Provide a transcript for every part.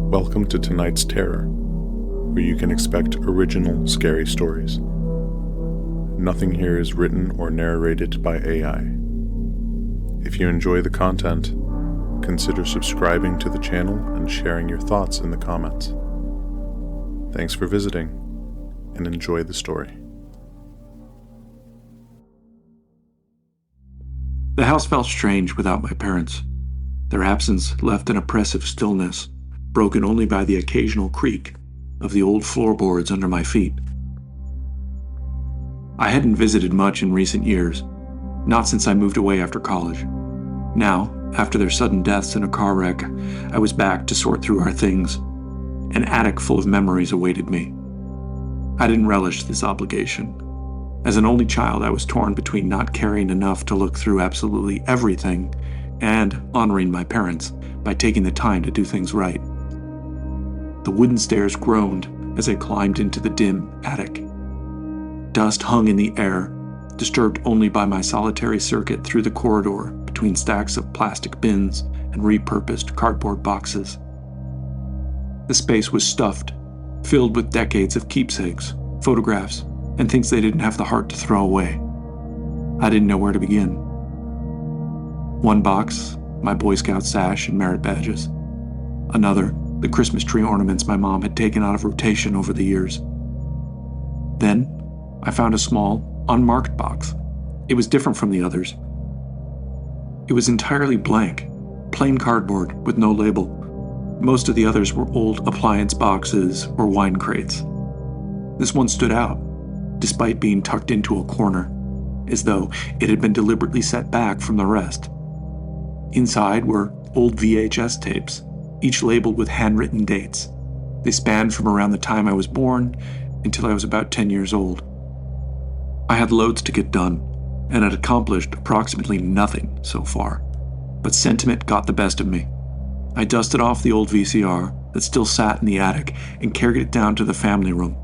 Welcome to tonight's Terror, where you can expect original scary stories. Nothing here is written or narrated by AI. If you enjoy the content, consider subscribing to the channel and sharing your thoughts in the comments. Thanks for visiting, and enjoy the story. The house felt strange without my parents. Their absence left an oppressive stillness, broken only by the occasional creak of the old floorboards under my feet. I hadn't visited much in recent years, not since I moved away after college. Now, after their sudden deaths in a car wreck, I was back to sort through our things. An attic full of memories awaited me. I didn't relish this obligation. As an only child, I was torn between not caring enough to look through absolutely everything and honoring my parents by taking the time to do things right. The wooden stairs groaned as I climbed into the dim attic. Dust hung in the air, disturbed only by my solitary circuit through the corridor between stacks of plastic bins and repurposed cardboard boxes. The space was stuffed, filled with decades of keepsakes, photographs, and things they didn't have the heart to throw away. I didn't know where to begin. One box, my Boy Scout sash and merit badges. Another, the Christmas tree ornaments my mom had taken out of rotation over the years. Then, I found a small, unmarked box. It was different from the others. It was entirely blank, plain cardboard with no label. Most of the others were old appliance boxes or wine crates. This one stood out, despite being tucked into a corner, as though it had been deliberately set back from the rest. Inside were old VHS tapes, each labeled with handwritten dates. They spanned from around the time I was born until I was about 10 years old. I had loads to get done, and had accomplished approximately nothing so far, but sentiment got the best of me. I dusted off the old VCR that still sat in the attic and carried it down to the family room.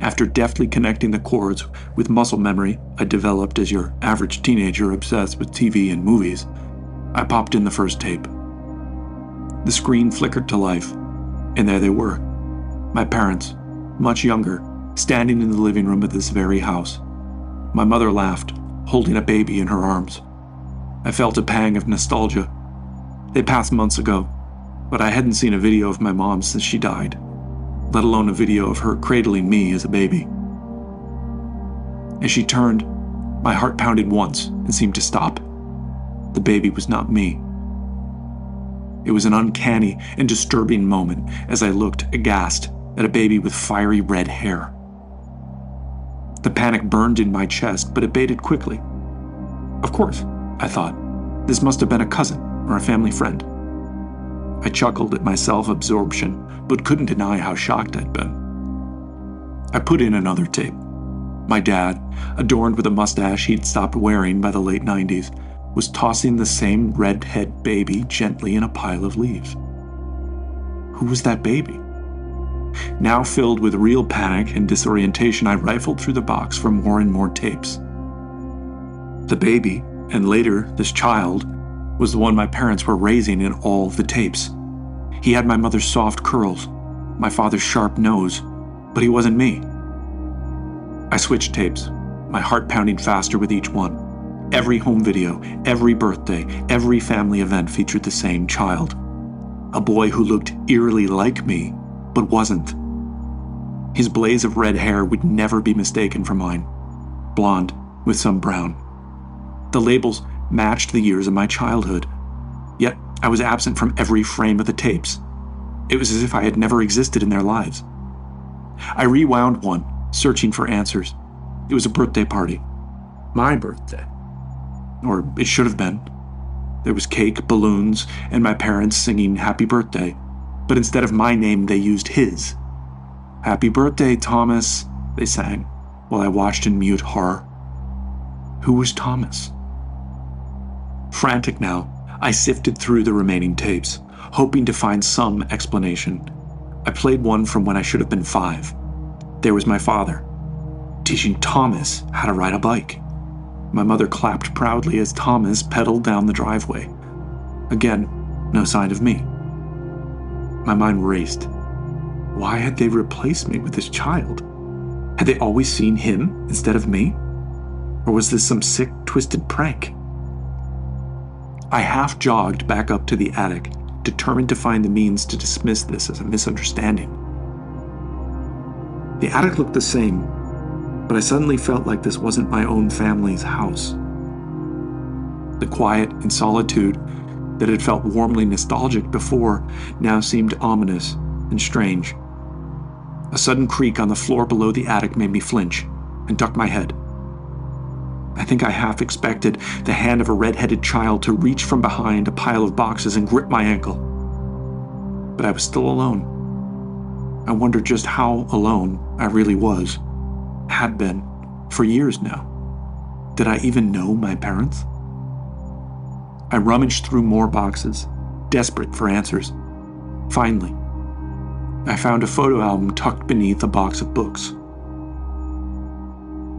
After deftly connecting the cords with muscle memory I developed as your average teenager obsessed with TV and movies, I popped in the first tape. The screen flickered to life, and there they were, my parents, much younger, standing in the living room of this very house. My mother laughed, holding a baby in her arms. I felt a pang of nostalgia. They passed months ago, but I hadn't seen a video of my mom since she died, let alone a video of her cradling me as a baby. As she turned, my heart pounded once and seemed to stop. The baby was not me. It was an uncanny and disturbing moment as I looked aghast at a baby with fiery red hair. The panic burned in my chest, but abated quickly. Of course, I thought, this must have been a cousin or a family friend. I chuckled at my self-absorption, but couldn't deny how shocked I'd been. I put in another tape. My dad, adorned with a mustache he'd stopped wearing by the late 90s, was tossing the same red-head baby gently in a pile of leaves. Who was that baby? Now filled with real panic and disorientation, I rifled through the box for more and more tapes. The baby, and later this child, was the one my parents were raising in all the tapes. He had my mother's soft curls, my father's sharp nose, but he wasn't me. I switched tapes, my heart pounding faster with each one. Every home video, every birthday, every family event featured the same child. A boy who looked eerily like me, but wasn't. His blaze of red hair would never be mistaken for mine. Blonde, with some brown. The labels matched the years of my childhood, yet I was absent from every frame of the tapes. It was as if I had never existed in their lives. I rewound one, searching for answers. It was a birthday party. My birthday. Or it should have been. There was cake, balloons, and my parents singing happy birthday, but instead of my name, they used his. Happy birthday, Thomas, they sang, while I watched in mute horror. Who was Thomas? Frantic now, I sifted through the remaining tapes, hoping to find some explanation. I played one from when I should have been 5. There was my father, teaching Thomas how to ride a bike. My mother clapped proudly as Thomas pedaled down the driveway. Again, no sign of me. My mind raced. Why had they replaced me with this child? Had they always seen him instead of me? Or was this some sick, twisted prank? I half jogged back up to the attic, determined to find the means to dismiss this as a misunderstanding. The attic looked the same, but I suddenly felt like this wasn't my own family's house. The quiet and solitude that had felt warmly nostalgic before now seemed ominous and strange. A sudden creak on the floor below the attic made me flinch and duck my head. I think I half expected the hand of a red-headed child to reach from behind a pile of boxes and grip my ankle. But I was still alone. I wondered just how alone I really was, had been, for years now. Did I even know my parents? I rummaged through more boxes, desperate for answers. Finally, I found a photo album tucked beneath a box of books.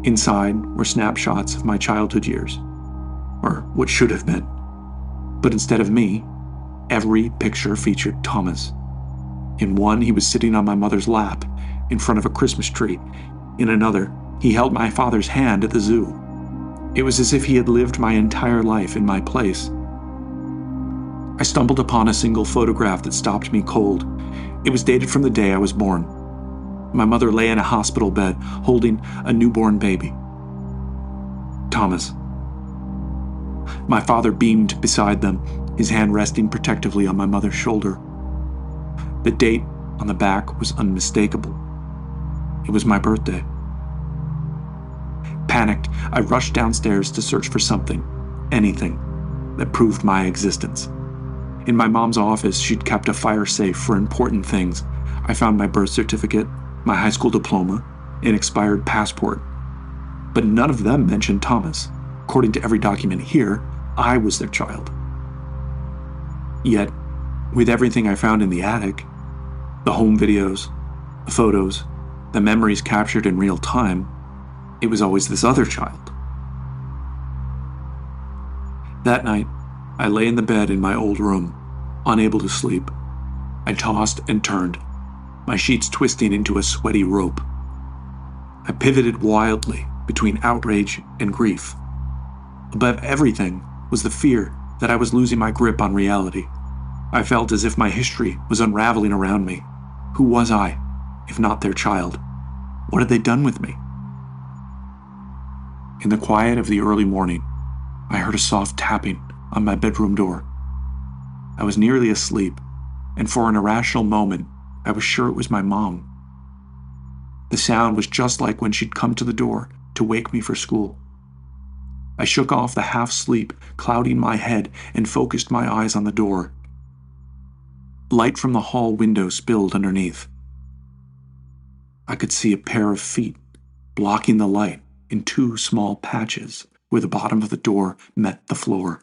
Inside were snapshots of my childhood years, or what should have been. But instead of me, every picture featured Thomas. In one, he was sitting on my mother's lap in front of a Christmas tree. In another, he held my father's hand at the zoo. It was as if he had lived my entire life in my place. I stumbled upon a single photograph that stopped me cold. It was dated from the day I was born. My mother lay in a hospital bed, holding a newborn baby. Thomas. My father beamed beside them, his hand resting protectively on my mother's shoulder. The date on the back was unmistakable. It was my birthday. Panicked, I rushed downstairs to search for something, anything, that proved my existence. In my mom's office, she'd kept a fire safe for important things. I found my birth certificate, my high school diploma, an expired passport. But none of them mentioned Thomas. According to every document here, I was their child. Yet, with everything I found in the attic, the home videos, the photos, the memories captured in real time, it was always this other child. That night, I lay in the bed in my old room, unable to sleep. I tossed and turned, my sheets twisting into a sweaty rope. I pivoted wildly between outrage and grief. Above everything was the fear that I was losing my grip on reality. I felt as if my history was unraveling around me. Who was I, if not their child? What had they done with me? In the quiet of the early morning, I heard a soft tapping on my bedroom door. I was nearly asleep, and for an irrational moment, I was sure it was my mom. The sound was just like when she'd come to the door to wake me for school. I shook off the half-sleep clouding my head and focused my eyes on the door. Light from the hall window spilled underneath. I could see a pair of feet blocking the light in two small patches where the bottom of the door met the floor.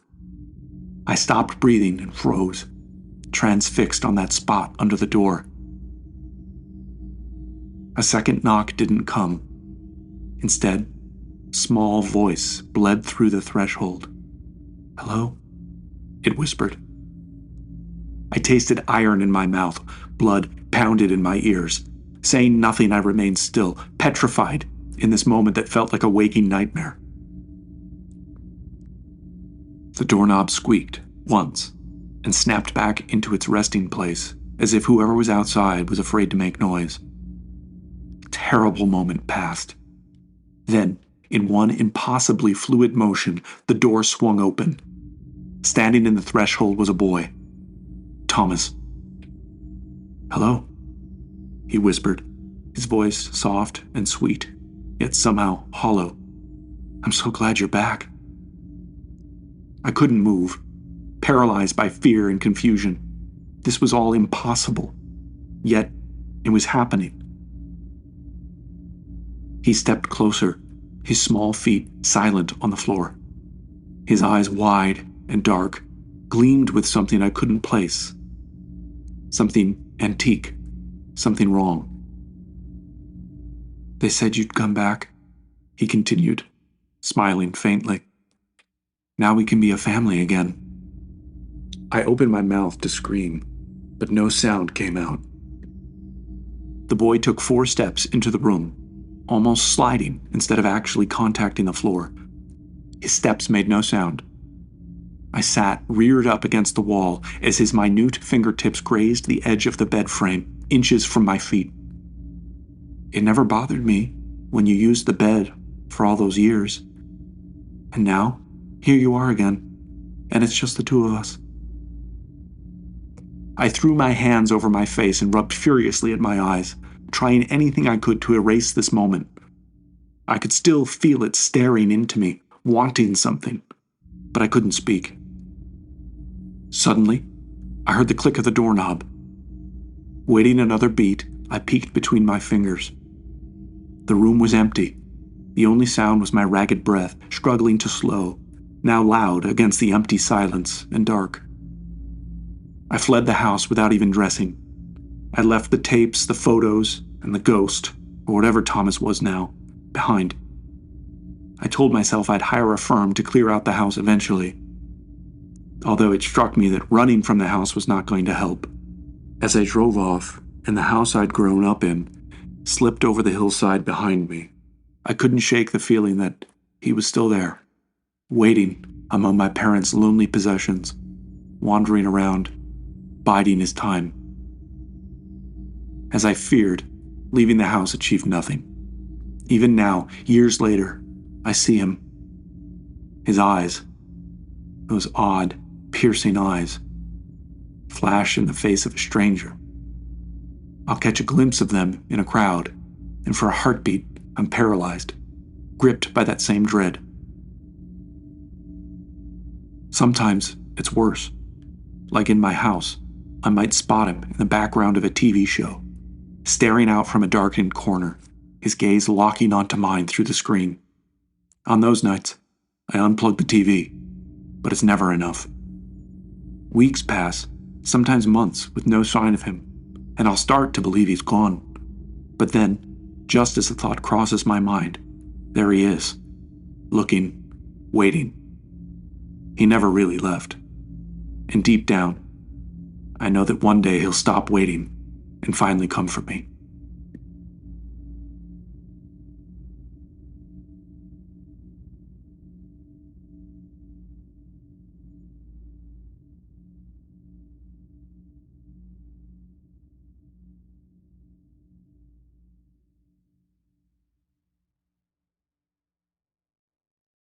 I stopped breathing and froze, transfixed on that spot under the door. A second knock didn't come. Instead, a small voice bled through the threshold. "Hello?" it whispered. I tasted iron in my mouth, blood pounded in my ears. Saying nothing, I remained still, petrified in this moment that felt like a waking nightmare. The doorknob squeaked once and snapped back into its resting place, as if whoever was outside was afraid to make noise. A terrible moment passed. Then, in one impossibly fluid motion, the door swung open. Standing in the threshold was a boy. Thomas. "Hello," he whispered, his voice soft and sweet, yet somehow hollow. "I'm so glad you're back." I couldn't move, paralyzed by fear and confusion. This was all impossible, yet it was happening. He stepped closer, his small feet silent on the floor. His eyes wide and dark, gleamed with something I couldn't place. Something antique, something wrong. "They said you'd come back," he continued, smiling faintly. "Now we can be a family again." I opened my mouth to scream. but no sound came out. The boy took 4 steps into the room, almost sliding instead of actually contacting the floor. His steps made no sound. I sat reared up against the wall as his minute fingertips grazed the edge of the bed frame, inches from my feet. It never bothered me when you used the bed for all those years. And now, here you are again, and it's just the 2 of us. I threw my hands over my face and rubbed furiously at my eyes, trying anything I could to erase this moment. I could still feel it staring into me, wanting something, but I couldn't speak. Suddenly, I heard the click of the doorknob. Waiting another beat, I peeked between my fingers. The room was empty. The only sound was my ragged breath, struggling to slow, now loud against the empty silence and dark. I fled the house without even dressing. I left the tapes, the photos, and the ghost, or whatever Thomas was now, behind. I told myself I'd hire a firm to clear out the house eventually, although it struck me that running from the house was not going to help. As I drove off, and the house I'd grown up in slipped over the hillside behind me, I couldn't shake the feeling that he was still there, waiting among my parents' lonely possessions, wandering around, biding his time. As I feared, leaving the house achieved nothing. Even now, years later, I see him. His eyes, those odd, piercing eyes, flash in the face of a stranger. I'll catch a glimpse of them in a crowd, and for a heartbeat, I'm paralyzed, gripped by that same dread. Sometimes it's worse. Like in my house, I might spot him in the background of a TV show, staring out from a darkened corner, his gaze locking onto mine through the screen. On those nights, I unplug the TV, but it's never enough. Weeks pass, sometimes months, with no sign of him, and I'll start to believe he's gone. But then, just as the thought crosses my mind, there he is, looking, waiting. He never really left. And deep down, I know that one day he'll stop waiting and finally come for me.